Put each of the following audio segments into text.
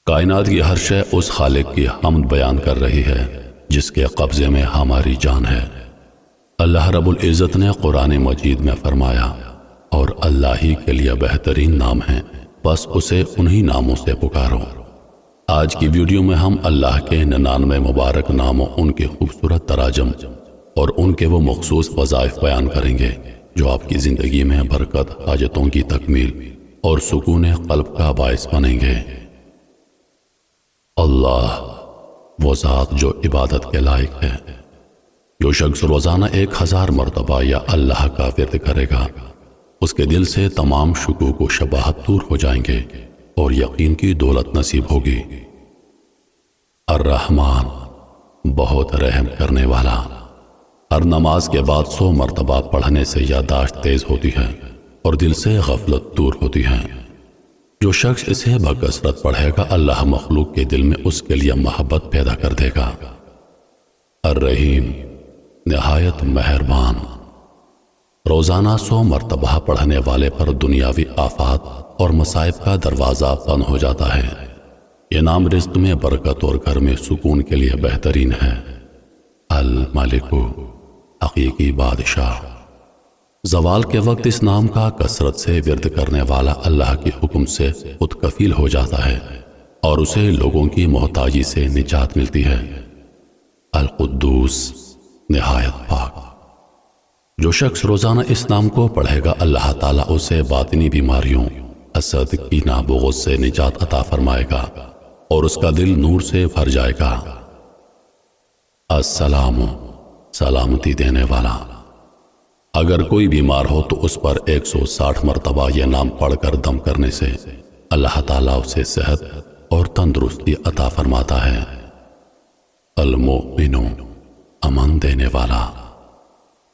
کائنات کی ہر شے اس خالق کی حمد بیان کر رہی ہے جس کے قبضے میں ہماری جان ہے۔ اللہ رب العزت نے قرآن مجید میں فرمایا، اور اللہ ہی کے لیے بہترین نام ہیں، بس اسے انہی ناموں سے پکارو۔ آج کی ویڈیو میں ہم اللہ کے 99 مبارک ناموں، ان کے خوبصورت تراجم اور ان کے وہ مخصوص وظائف بیان کریں گے جو آپ کی زندگی میں برکت، حاجتوں کی تکمیل اور سکون قلب کا باعث بنیں گے۔ اللہ وہ ذات جو عبادت کے لائق ہے۔ جو شخص روزانہ 1000 مرتبہ یا اللہ کا ورد کرے گا، اس کے دل سے تمام شکوک و شبہات دور ہو جائیں گے اور یقین کی دولت نصیب ہوگی۔ الرحمن بہت رحم کرنے والا۔ ہر نماز کے بعد 100 مرتبہ پڑھنے سے یادداشت تیز ہوتی ہے اور دل سے غفلت دور ہوتی ہے۔ جو شخص اسے بکثرت پڑھے گا، اللہ مخلوق کے دل میں اس کے لیے محبت پیدا کر دے گا۔ الرحیم نہایت مہربان۔ روزانہ 100 مرتبہ پڑھنے والے پر دنیاوی آفات اور مصائب کا دروازہ بند ہو جاتا ہے۔ یہ نام رزق میں برکت اور گھر میں سکون کے لیے بہترین ہے۔ الملک حقیقی بادشاہ۔ زوال کے وقت اس نام کا کثرت سے ورد کرنے والا اللہ کے حکم سے خود کفیل ہو جاتا ہے اور اسے لوگوں کی محتاجی سے نجات ملتی ہے۔ القدوس نہایت پاک۔ جو شخص روزانہ اس نام کو پڑھے گا، اللہ تعالیٰ اسے باطنی بیماریوں، حسد، کینہ، بغض سے نجات عطا فرمائے گا اور اس کا دل نور سے بھر جائے گا۔ السلام سلامتی دینے والا۔ اگر کوئی بیمار ہو تو اس پر 160 مرتبہ یہ نام پڑھ کر دم کرنے سے اللہ تعالیٰ اسے صحت اور تندرستی عطا فرماتا ہے۔ المؤمن امن دینے والا۔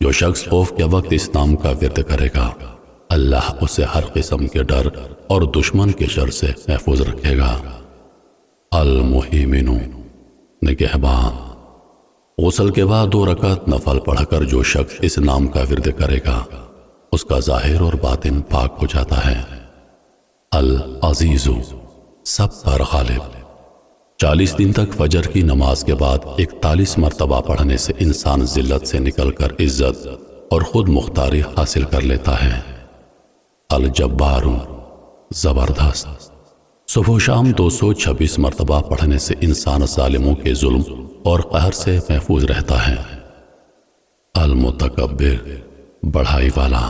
جو شخص خوف کے وقت اس نام کا ورد کرے گا، اللہ اسے ہر قسم کے ڈر اور دشمن کے شر سے محفوظ رکھے گا۔ المہیمن نگہبان۔ غسل کے بعد 2 رکعت نفل پڑھ کر جو شخص اس نام کا ورد کرے گا، اس کا ظاہر اور باطن پاک ہو جاتا ہے۔ العزیز سب پر غالب۔ 40 دن تک فجر کی نماز کے بعد 41 مرتبہ پڑھنے سے انسان ذلت سے نکل کر عزت اور خود مختاری حاصل کر لیتا ہے۔ الجبار زبردست۔ صبح و شام 226 مرتبہ پڑھنے سے انسان ظالموں کے ظلم اور قہر سے محفوظ رہتا ہے۔ المتکبر بڑھائی والا۔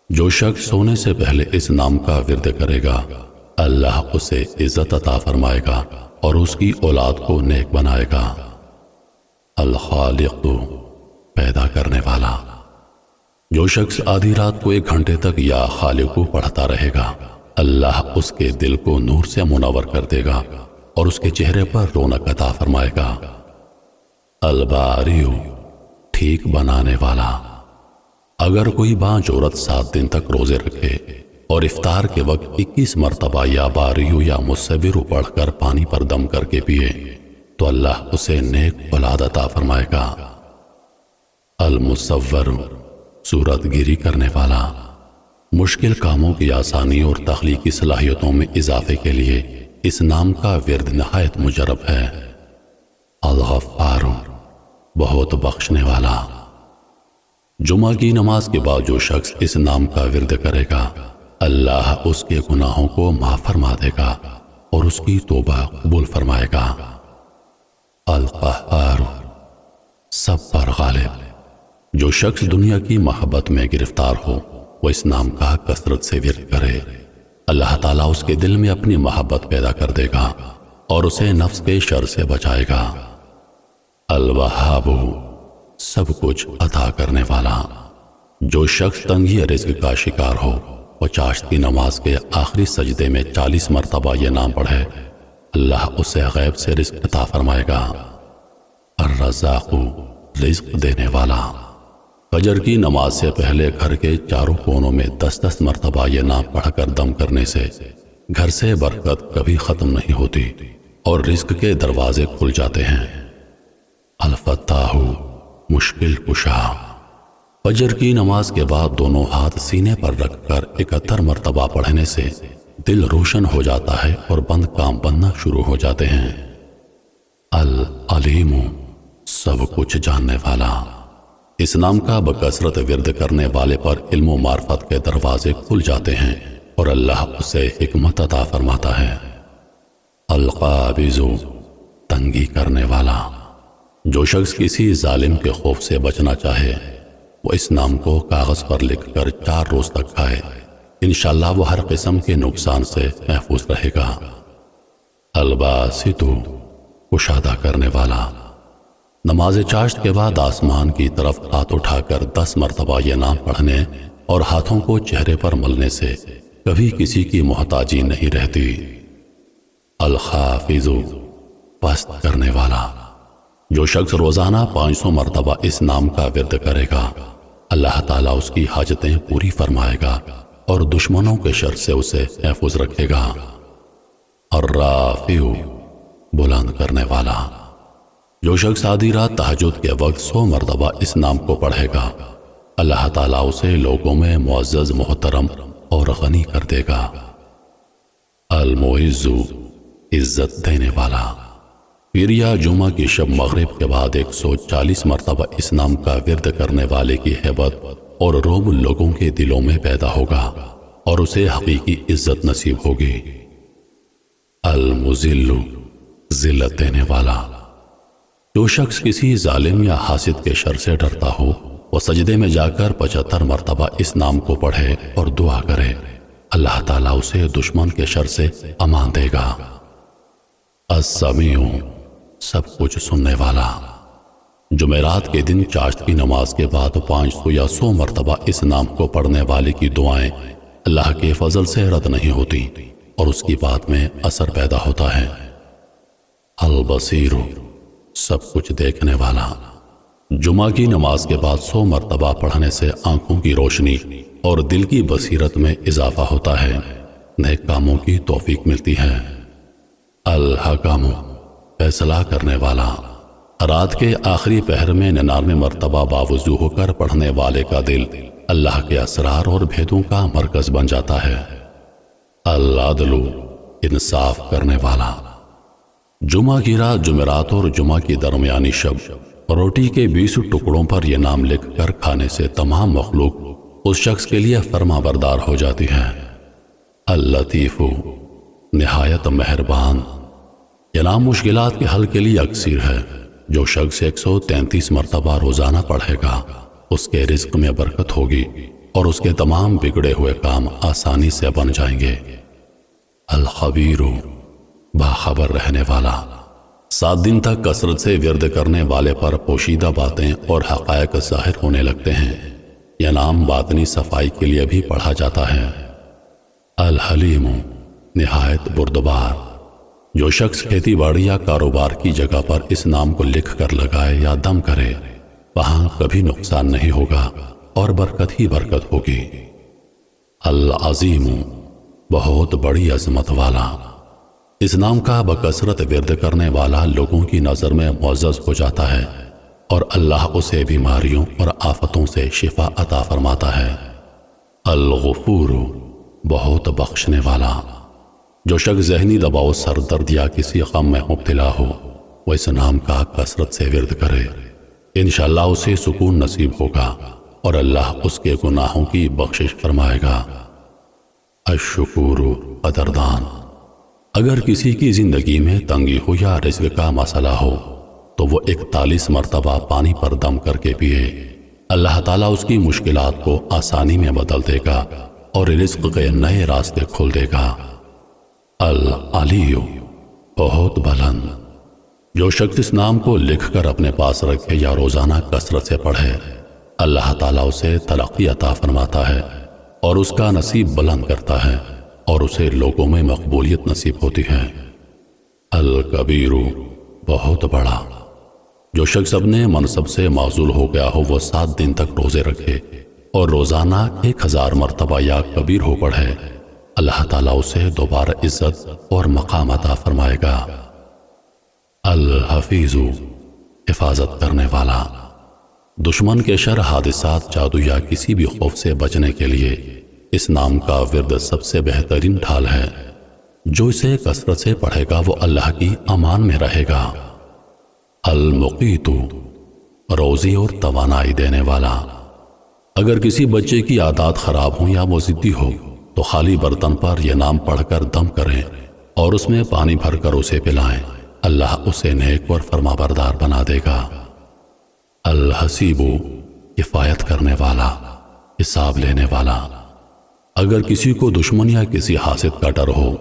جو شخص سونے سے پہلے اس نام کا ورد کرے گا، اللہ اسے عزت عطا فرمائے گا اور اس کی اولاد کو نیک بنائے گا۔ الخالق پیدا کرنے والا۔ جو شخص آدھی رات کو 1 گھنٹے تک یا خالق کو پڑھتا رہے گا، اللہ اس کے دل کو نور سے منور کر دے گا اور اس کے چہرے پر رونق عطا فرمائے گا۔ الباری ٹھیک بنانے والا۔ اگر کوئی بانجھ عورت 7 دن تک روزے رکھے اور افطار کے وقت 21 مرتبہ یا باریو یا مصور پڑھ کر پانی پر دم کر کے پیے تو اللہ اسے نیک اولاد عطا فرمائے گا۔ المصور صورت گیری کرنے والا۔ مشکل کاموں کی آسانی اور تخلیقی صلاحیتوں میں اضافے کے لیے اس نام کا ورد نہایت مجرب ہے۔ الغفار بہت بخشنے والا۔ جمعہ کی نماز کے بعد جو شخص اس نام کا ورد کرے گا، اللہ اس کے گناہوں کو معاف فرما دے گا اور اس کی توبہ قبول فرمائے گا۔ القہار سب پر غالب۔ جو شخص دنیا کی محبت میں گرفتار ہو، وہ اس نام کا کثرت سے ورد کرے، اللہ تعالیٰ اس کے دل میں اپنی محبت پیدا کر دے گا اور اسے نفس کے شر سے بچائے گا۔ الوہاب سب کچھ عطا کرنے والا۔ جو شخص تنگی رزق کا شکار ہو، وہ چاشت کی نماز کے آخری سجدے میں 40 مرتبہ یہ نام پڑھے، اللہ اسے غیب سے رزق عطا فرمائے گا۔ الرزاق رزق دینے والا۔ فجر کی نماز سے پہلے گھر کے چاروں کونوں میں 10 مرتبہ یہ نام پڑھ کر دم کرنے سے گھر سے برکت کبھی ختم نہیں ہوتی اور رزق کے دروازے کھل جاتے ہیں۔ الفتاح مشکل کشا۔ فجر کی نماز کے بعد دونوں ہاتھ سینے پر رکھ کر 71 مرتبہ پڑھنے سے دل روشن ہو جاتا ہے اور بند کام بننا شروع ہو جاتے ہیں۔ العلیم، سب کچھ جاننے والا۔ اس نام کا بکثرت ورد کرنے والے پر علم و معرفت کے دروازے کھل جاتے ہیں اور اللہ اسے حکمت عطا فرماتا ہے۔ القابض، تنگی کرنے والا۔ جو شخص کسی ظالم کے خوف سے بچنا چاہے وہ اس نام کو کاغذ پر لکھ کر 4 روز تک کھائے، انشاءاللہ وہ ہر قسم کے نقصان سے محفوظ رہے گا۔ الباسط، کشادہ کرنے والا۔ نماز چاشت کے بعد آسمان کی طرف ہاتھ اٹھا کر 10 مرتبہ یہ نام پڑھنے اور ہاتھوں کو چہرے پر ملنے سے کبھی کسی کی محتاجی نہیں رہتی۔ الخافض، پست کرنے والا۔ جو شخص روزانہ 500 مرتبہ اس نام کا ورد کرے گا، اللہ تعالیٰ اس کی حاجتیں پوری فرمائے گا اور دشمنوں کے شر سے اسے محفوظ رکھے گا۔ الرافع، بلند کرنے والا۔ جو شخص آدھی رات تہجد کے وقت 100 مرتبہ اس نام کو پڑھے گا، اللہ تعالیٰ اسے لوگوں میں معزز، محترم اور غنی کر دے گا۔ المعز، عزت دینے والا۔ پیر یا جمعہ کی شب مغرب کے بعد 140 مرتبہ اس نام کا ورد کرنے والے کی ہیبت اور روب لوگوں کے دلوں میں پیدا ہوگا اور اسے حقیقی عزت نصیب ہوگی۔ المذل، ذلت دینے والا۔ جو شخص کسی ظالم یا حاسد کے شر سے ڈرتا ہو وہ سجدے میں جا کر 75 مرتبہ اس نام کو پڑھے اور دعا کرے، اللہ تعالیٰ اسے دشمن کے شر سے امان دے گا۔ السمیع، سب کچھ سننے والا۔ جمعرات کے دن چاشت کی نماز کے بعد 500 یا 100 مرتبہ اس نام کو پڑھنے والے کی دعائیں اللہ کے فضل سے رد نہیں ہوتی اور اس کی بات میں اثر پیدا ہوتا ہے۔ البصیر، سب کچھ دیکھنے والا۔ جمعہ کی نماز کے بعد 100 مرتبہ پڑھنے سے آنکھوں کی روشنی اور دل کی بصیرت میں اضافہ ہوتا ہے، نیک کاموں کی توفیق ملتی ہے۔ الحکم، فیصلہ کرنے والا۔ رات کے آخری پہر میں 99 مرتبہ باوضو ہو کر پڑھنے والے کا دل اللہ کے اسرار اور بھیدوں کا مرکز بن جاتا ہے۔ العدل، انصاف کرنے والا۔ جمعہ کی رات، جمعرات اور جمعہ کی درمیانی شب روٹی کے 20 ٹکڑوں پر یہ نام لکھ کر کھانے سے تمام مخلوق اس شخص کے لیے فرما بردار ہو جاتی ہے۔ اللطیف، نہایت مہربان۔ یہ نام مشکلات کے حل کے لیے اکثیر ہے۔ جو شخص 133 مرتبہ روزانہ پڑھے گا اس کے رزق میں برکت ہوگی اور اس کے تمام بگڑے ہوئے کام آسانی سے بن جائیں گے۔ الخبیر، باخبر رہنے والا۔ 7 دن تک کثرت سے ورد کرنے والے پر پوشیدہ باتیں اور حقائق ظاہر ہونے لگتے ہیں۔ یہ نام باطنی صفائی کے لیے بھی پڑھا جاتا ہے۔ الحلیم، نہایت بردبار۔ جو شخص کھیتی باڑی یا کاروبار کی جگہ پر اس نام کو لکھ کر لگائے یا دم کرے وہاں کبھی نقصان نہیں ہوگا اور برکت ہی برکت ہوگی۔ العظیم، بہت بڑی عظمت والا۔ اس نام کا بکثرت ورد کرنے والا لوگوں کی نظر میں معزز ہو جاتا ہے اور اللہ اسے بیماریوں اور آفتوں سے شفا عطا فرماتا ہے۔ الغفور، بہت بخشنے والا۔ جو شخص ذہنی دباؤ، سر درد یا کسی غم میں مبتلا ہو وہ اس نام کا کثرت سے ورد کرے، انشاءاللہ اسے سکون نصیب ہوگا اور اللہ اس کے گناہوں کی بخشش فرمائے گا۔ الشکور، قدردان۔ اگر کسی کی زندگی میں تنگی ہو یا رزق کا مسئلہ ہو تو وہ 41 مرتبہ پانی پر دم کر کے پیے، اللہ تعالیٰ اس کی مشکلات کو آسانی میں بدل دے گا اور رزق کے نئے راستے کھول دے گا۔ العلی، بہت بلند۔ جو شخص اس نام کو لکھ کر اپنے پاس رکھے یا روزانہ کثرت سے پڑھے اللہ تعالیٰ اسے ترقی عطا فرماتا ہے اور اس کا نصیب بلند کرتا ہے اور اسے لوگوں میں مقبولیت نصیب ہوتی ہے۔ الکبیر، بہت بڑا۔ جو شخص اپنے منصب سے معزول ہو گیا ہو وہ 7 دن تک روزے رکھے اور روزانہ 1000 مرتبہ یا کبیر ہو پڑھے، اللہ تعالیٰ اسے دوبارہ عزت اور مقام عطا فرمائے گا۔ الحفیظ، حفاظت کرنے والا۔ دشمن کے شر، حادثات، جادو یا کسی بھی خوف سے بچنے کے لیے اس نام کا ورد سب سے بہترین ڈھال ہے۔ جو اسے کثرت سے پڑھے گا وہ اللہ کی امان میں رہے گا۔ المقیت، روزی اور توانائی دینے والا۔ اگر کسی بچے کی عادات خراب ہوں یا وہ ضدی ہو تو خالی برتن پر یہ نام پڑھ کر دم کریں اور اس میں پانی بھر کر اسے پلائیں، اللہ اسے نیک اور فرما بردار بنا دے گا۔ الحسیب، کفایت کرنے والا، حساب لینے والا۔ اگر کسی کو دشمن یا کسی حاسد کا ڈر ہو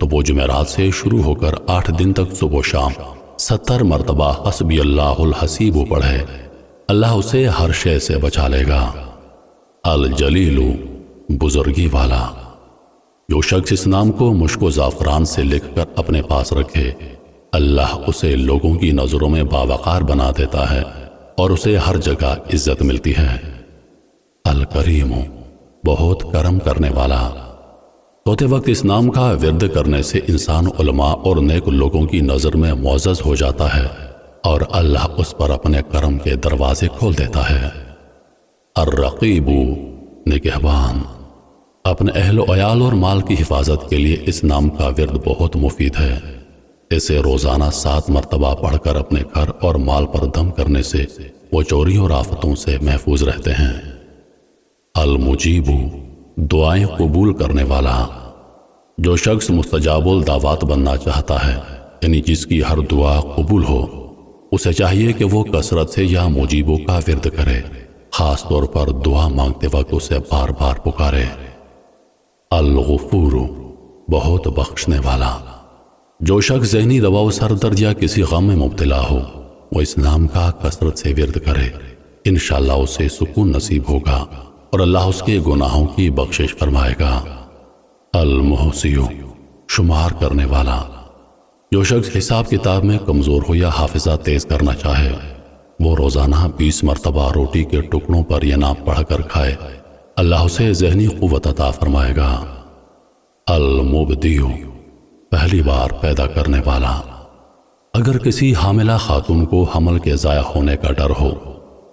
تو وہ جمعرات سے شروع ہو کر 8 دن تک صبح و شام 70 مرتبہ حسبی اللہ الحسیب پڑھے، اللہ اسے ہر شے سے بچا لے گا۔ الجلیل، بزرگی والا۔ جو شخص اس نام کو مشک و زعفران سے لکھ کر اپنے پاس رکھے، اللہ اسے لوگوں کی نظروں میں باوقار بنا دیتا ہے اور اسے ہر جگہ عزت ملتی ہے۔ الکریم، بہت کرم کرنے والا۔ سوتے وقت اس نام کا ورد کرنے سے انسان علماء اور نیک لوگوں کی نظر میں معزز ہو جاتا ہے اور اللہ اس پر اپنے کرم کے دروازے کھول دیتا ہے۔ الرقیب، نگہبان۔ اپنے اہل و عیال اور مال کی حفاظت کے لیے اس نام کا ورد بہت مفید ہے۔ اسے روزانہ 7 مرتبہ پڑھ کر اپنے گھر اور مال پر دم کرنے سے وہ چوری اور آفتوں سے محفوظ رہتے ہیں۔ المجیب، دعائیں قبول کرنے والا۔ جو شخص مستجاب الدعوات بننا چاہتا ہے، یعنی جس کی ہر دعا قبول ہو، اسے چاہیے کہ وہ کثرت سے یا مجیبوں کا ورد کرے، خاص طور پر دعا مانگتے وقت اسے بار بار پکارے۔ الغفور، بہت بخشنے والا۔ جو شخص ذہنی دباؤ، سر درد یا کسی غم میں مبتلا ہو، وہ اس نام کا کثرت سے ورد کرے، انشاءاللہ اسے سکون نصیب ہوگا اور اللہ اس کے گناہوں کی بخشش فرمائے گا۔ المحصی، شمار کرنے والا۔ جو شخص حساب کتاب میں کمزور ہو یا حافظہ تیز کرنا چاہے، وہ روزانہ 20 مرتبہ روٹی کے ٹکڑوں پر یہ نام پڑھ کر کھائے، اللہ اسے ذہنی قوت عطا فرمائے گا۔ المبدی، پہلی بار پیدا کرنے والا۔ اگر کسی حاملہ خاتون کو حمل کے ضائع ہونے کا ڈر ہو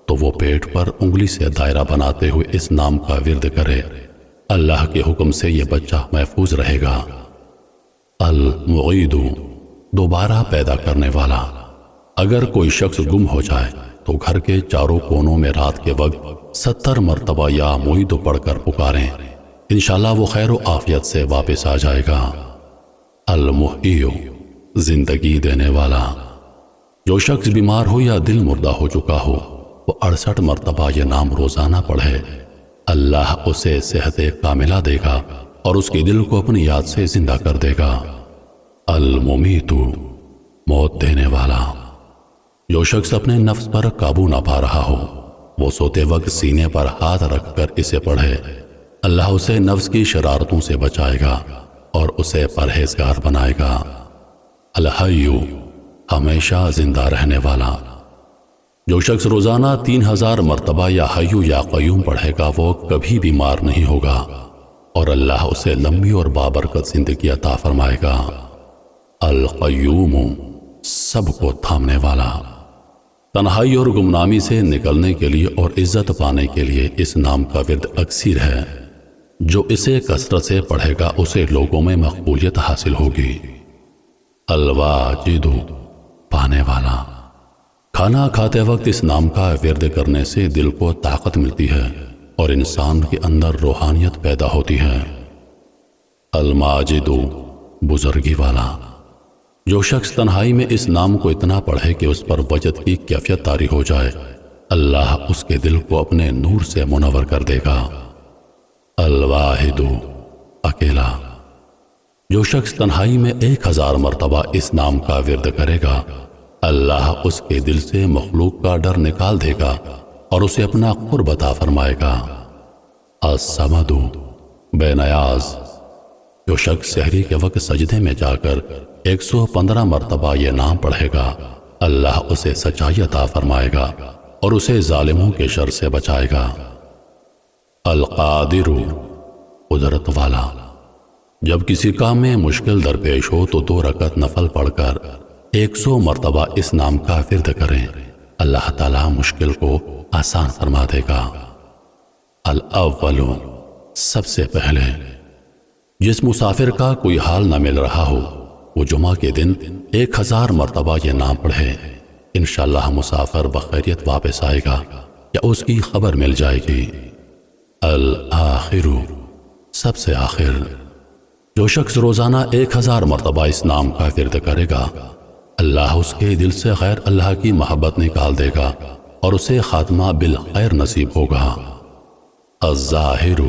تو وہ پیٹ پر انگلی سے دائرہ بناتے ہوئے اس نام کا ورد کرے، اللہ کے حکم سے یہ بچہ محفوظ رہے گا۔ المعید، دوبارہ پیدا کرنے والا۔ اگر کوئی شخص گم ہو جائے تو گھر کے چاروں کونوں میں رات کے وقت 70 مرتبہ یا معید پڑھ کر پکاریں، انشاءاللہ وہ خیر و عافیت سے واپس آ جائے گا۔ المحیی، زندگی دینے والا۔ جو شخص بیمار ہو یا دل مردہ ہو چکا ہو، وہ 68 مرتبہ یہ نام روزانہ پڑھے، اللہ اسے صحت کاملہ دے گا اور اس کے دل کو اپنی یاد سے زندہ کر دے گا۔ الممیت، موت دینے والا۔ جو شخص اپنے نفس پر قابو نہ پا رہا ہو، وہ سوتے وقت سینے پر ہاتھ رکھ کر اسے پڑھے، اللہ اسے نفس کی شرارتوں سے بچائے گا اور اسے پرہیزگار بنائے گا۔ الحی، ہمیشہ زندہ رہنے والا۔ جو شخص روزانہ 3000 مرتبہ یا حیو یا قیوم پڑھے گا، وہ کبھی بیمار نہیں ہوگا اور اللہ اسے لمبی اور بابرکت زندگی عطا فرمائے گا۔ القیوم، سب کو تھامنے والا۔ تنہائی اور گمنامی سے نکلنے کے لیے اور عزت پانے کے لیے اس نام کا ورد اکثر ہے۔ جو اسے کثرت سے پڑھے گا اسے لوگوں میں مقبولیت حاصل ہوگی۔ الواجد، پانے والا۔ کھانا کھاتے وقت اس نام کا ورد کرنے سے دل کو طاقت ملتی ہے اور انسان کے اندر روحانیت پیدا ہوتی ہے۔ الماجد، بزرگی والا۔ جو شخص تنہائی میں اس نام کو اتنا پڑھے کہ اس پر وجد کی کیفیت طاری ہو جائے، اللہ اس کے دل کو اپنے نور سے منور کر دے گا۔ الواحد، اکیلا۔ جو شخص تنہائی میں 1000 مرتبہ اس نام کا ورد کرے گا، اللہ اس کے دل سے مخلوق کا ڈر نکال دے گا اور اسے اپنا قرب عطا فرمائے گا۔ الصمد، بے نیاز۔ جو شخص سحری کے وقت سجدے میں جا کر 115 مرتبہ یہ نام پڑھے گا، اللہ اسے سچائی عطا فرمائے گا اور اسے ظالموں کے شر سے بچائے گا۔ القادر، قدرت والا۔ جب کسی کام میں مشکل درپیش ہو تو 2 رکعت نفل پڑھ کر 100 مرتبہ اس نام کا ورد کریں، اللہ تعالیٰ مشکل کو آسان فرما دے گا۔ الاول، سب سے پہلے جس مسافر کا کوئی حال نہ مل رہا ہو وہ جمعہ کے دن 1000 مرتبہ یہ نام پڑھے، انشاءاللہ مسافر بخیریت واپس آئے گا یا اس کی خبر مل جائے گی۔ الآخر، سب سے آخر، جو شخص روزانہ 1000 مرتبہ اس نام کا ورد کرے گا، اللہ اس کے دل سے غیر اللہ کی محبت نکال دے گا اور اسے خاتمہ بالخیر نصیب ہوگا۔ الظاہر،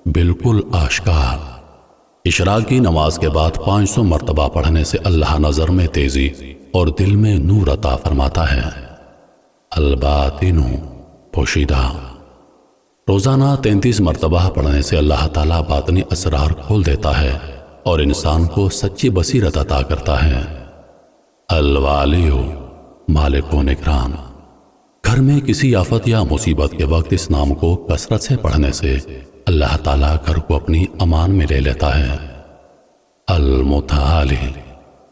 بالکل آشکار، اشراق کی نماز کے بعد 500 مرتبہ پڑھنے سے اللہ نظر میں تیزی اور دل میں نور عطا فرماتا ہے۔ الباطن، پوشیدہ، روزانہ 33 مرتبہ پڑھنے سے اللہ تعالیٰ باطنی اسرار کھول دیتا ہے اور انسان کو سچی بصیرت عطا کرتا ہے۔ الوالی، مالک و نگران، گھر میں کسی آفت یا مصیبت کے وقت اس نام کو کثرت سے پڑھنے سے اللہ تعالیٰ گھر کو اپنی امان میں لے لیتا ہے۔ المتعالی،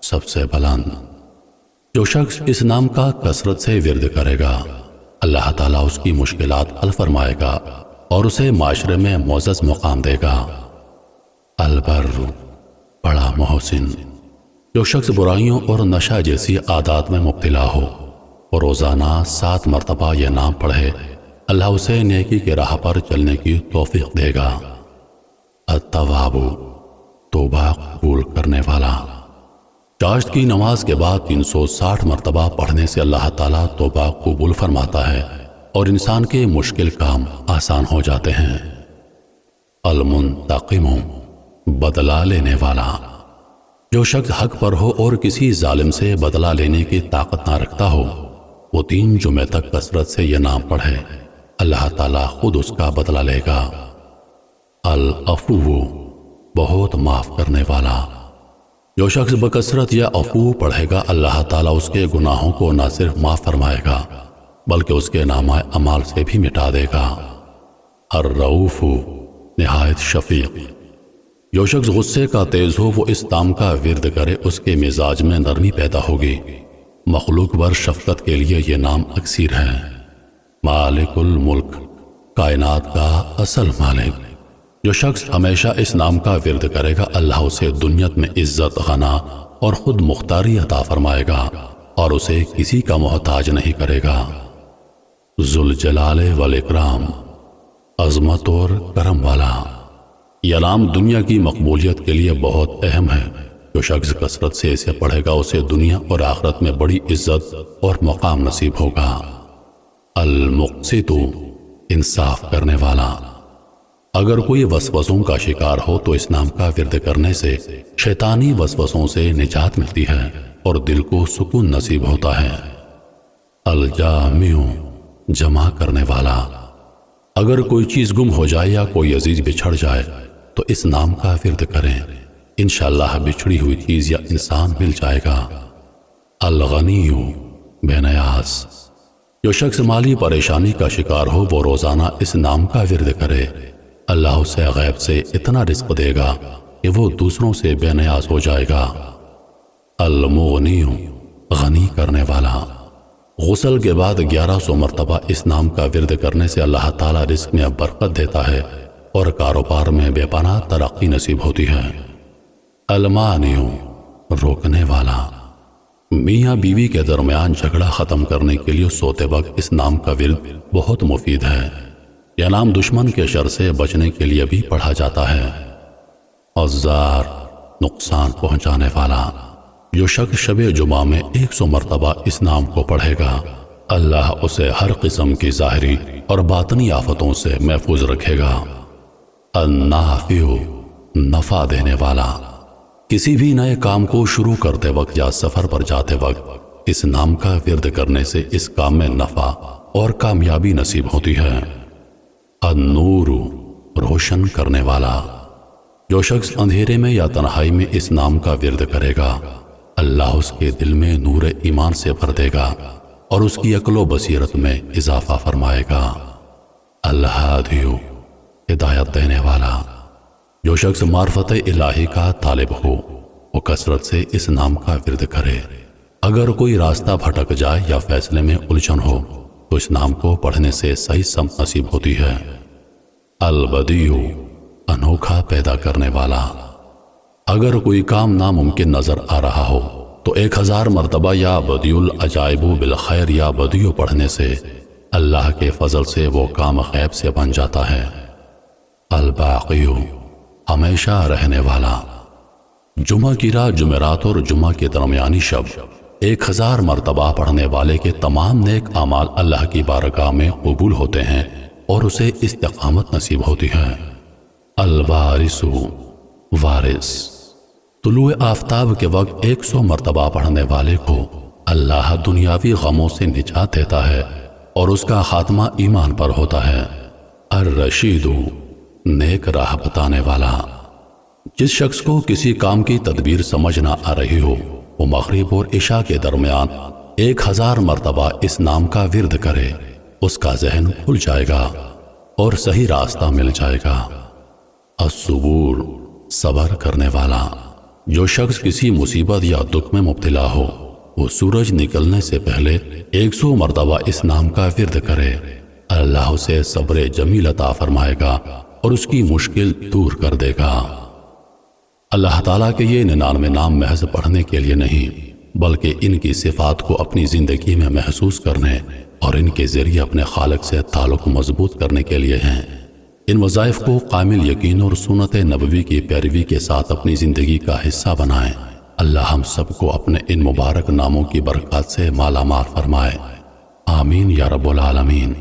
سب سے بلند، جو شخص اس نام کا کثرت سے ورد کرے گا اللہ تعالیٰ اس کی مشکلات حل فرمائے گا اور اسے معاشرے میں معزز مقام دے گا۔ البر، بڑا محسن، جو شخص برائیوں اور نشہ جیسی عادات میں مبتلا ہو اور روزانہ 7 مرتبہ یہ نام پڑھے اللہ اسے نیکی کی راہ پر چلنے کی توفیق دے گا۔ التواب، توبہ قبول کرنے والا، چاشت کی نماز کے بعد 360 مرتبہ پڑھنے سے اللہ تعالیٰ توبہ قبول فرماتا ہے اور انسان کے مشکل کام آسان ہو جاتے ہیں۔ المنتقم، بدلہ لینے والا، جو شخص حق پر ہو اور کسی ظالم سے بدلہ لینے کی طاقت نہ رکھتا ہو وہ 3 جمعے تک کثرت سے یہ نام پڑھے اللہ تعالیٰ خود اس کا بدلہ لے گا۔ العفو، بہت معاف کرنے والا، جو شخص بکثرت یا عفو پڑھے گا اللہ تعالیٰ اس کے گناہوں کو نہ صرف معاف فرمائے گا بلکہ اس کے نامہ اعمال سے بھی مٹا دے گا۔ الرؤوف، نہایت شفیق، جو شخص غصے کا تیز ہو وہ اس نام کا ورد کرے اس کے مزاج میں نرمی پیدا ہوگی۔ مخلوق پر شفقت کے لیے یہ نام اکثیر ہے۔ مالک الملک، کائنات کا اصل مالک، جو شخص ہمیشہ اس نام کا ورد کرے گا اللہ اسے دنیت میں عزت، غنا اور خود مختاری عطا فرمائے گا اور اسے کسی کا محتاج نہیں کرے گا۔ ذوالجلال والاکرام، عظمت اور کرم والا، یہ نام دنیا کی مقبولیت کے لیے بہت اہم ہے۔ جو شخص کثرت سے اسے پڑھے گا اسے دنیا اور آخرت میں بڑی عزت اور مقام نصیب ہوگا۔ المقسط، انصاف کرنے والا، اگر کوئی وسوسوں کا شکار ہو تو اس نام کا ورد کرنے سے شیطانی وسوسوں سے نجات ملتی ہے اور دل کو سکون نصیب ہوتا ہے۔ الجامع، جمع کرنے والا، اگر کوئی چیز گم ہو جائے یا کوئی عزیز بچھڑ جائے تو اس نام کا ورد کریں، انشاءاللہ بچھڑی ہوئی چیز یا انسان مل جائے گا۔ الغنی، بے نیاز، جو شخص مالی پریشانی کا شکار ہو وہ روزانہ اس نام کا ورد کرے اللہ اسے غیب سے اتنا رزق دے گا کہ وہ دوسروں سے بے نیاز ہو جائے گا۔ المغنی، غنی کرنے والا، غسل کے بعد 1100 مرتبہ اس نام کا ورد کرنے سے اللہ تعالیٰ رزق میں برکت دیتا ہے اور کاروبار میں بے پناہ ترقی نصیب ہوتی ہے۔ المانع، روکنے والا، میاں بیوی کے درمیان جھگڑا ختم کرنے کے لیے سوتے وقت اس نام کا ورد بہت مفید ہے۔ یہ نام دشمن کے شر سے بچنے کے لیے بھی پڑھا جاتا ہے۔ عزار، نقصان پہنچانے والا، جو شخص شب جمعہ میں 100 مرتبہ اس نام کو پڑھے گا اللہ اسے ہر قسم کی ظاہری اور باطنی آفتوں سے محفوظ رکھے گا۔ النافع، نفع دینے والا، کسی بھی نئے کام کو شروع کرتے وقت یا سفر پر جاتے وقت اس نام کا ورد کرنے سے اس کام میں نفع اور کامیابی نصیب ہوتی ہے۔ النور، روشن کرنے والا، جو شخص اندھیرے میں یا تنہائی میں اس نام کا ورد کرے گا اللہ اس کے دل میں نور ایمان سے بھر دے گا اور اس کی عقل و بصیرت میں اضافہ فرمائے گا۔ الہادی، ہدایت دینے والا، جو شخص معرفت الہی کا طالب ہو وہ کثرت سے اس نام کا ورد کرے، اگر کوئی راستہ بھٹک جائے یا فیصلے میں الجھن ہو تو اس نام کو پڑھنے سے صحیح سمت نصیب ہوتی ہے۔ البدیع، انوکھا پیدا کرنے والا۔ اگر کوئی کام ناممکن نظر آ رہا ہو تو 1000 مرتبہ یا بدیع العجائب بالخیر یا بدیع پڑھنے سے اللہ کے فضل سے وہ کام غیب سے بن جاتا ہے۔ الباقی، ہمیشہ رہنے والا۔ جمعہ کی رات، جمعرات اور جمعہ کے درمیانی شب 1000 مرتبہ پڑھنے والے کے تمام نیک اعمال اللہ کی بارگاہ میں قبول ہوتے ہیں اور اسے استقامت نصیب ہوتی ہے۔ الوارث، وارث۔ طلوع آفتاب کے وقت 100 مرتبہ پڑھنے والے کو اللہ دنیاوی غموں سے نجات دیتا ہے اور اس کا خاتمہ ایمان پر ہوتا ہے۔ الرشید، نیک راہ بتانے والا۔ جس شخص کو کسی کام کی تدبیر سمجھ نہ آ رہی ہو وہ مغرب اور عشاء کے درمیان 1000 مرتبہ اس نام کا ورد کرے، اس کا ذہن کھل جائے گا اور صحیح راستہ مل جائے گا۔ الصبور، صبر کرنے والا۔ جو شخص کسی مصیبت یا دکھ میں مبتلا ہو وہ سورج نکلنے سے پہلے 100 مرتبہ اس نام کا ورد کرے، اللہ اسے صبر جمیل عطا فرمائے گا اور اس کی مشکل دور کر دے گا۔ اللہ تعالیٰ کے یہ 99 نام محض پڑھنے کے لیے نہیں بلکہ ان کی صفات کو اپنی زندگی میں محسوس کرنے اور ان کے ذریعے اپنے خالق سے تعلق مضبوط کرنے کے لیے ہیں۔ ان وظائف کو کامل یقین اور سنت نبوی کی پیروی کے ساتھ اپنی زندگی کا حصہ بنائیں۔ اللہ ہم سب کو اپنے ان مبارک ناموں کی برکات سے مالا مال فرمائے۔ آمین یا رب العالمین۔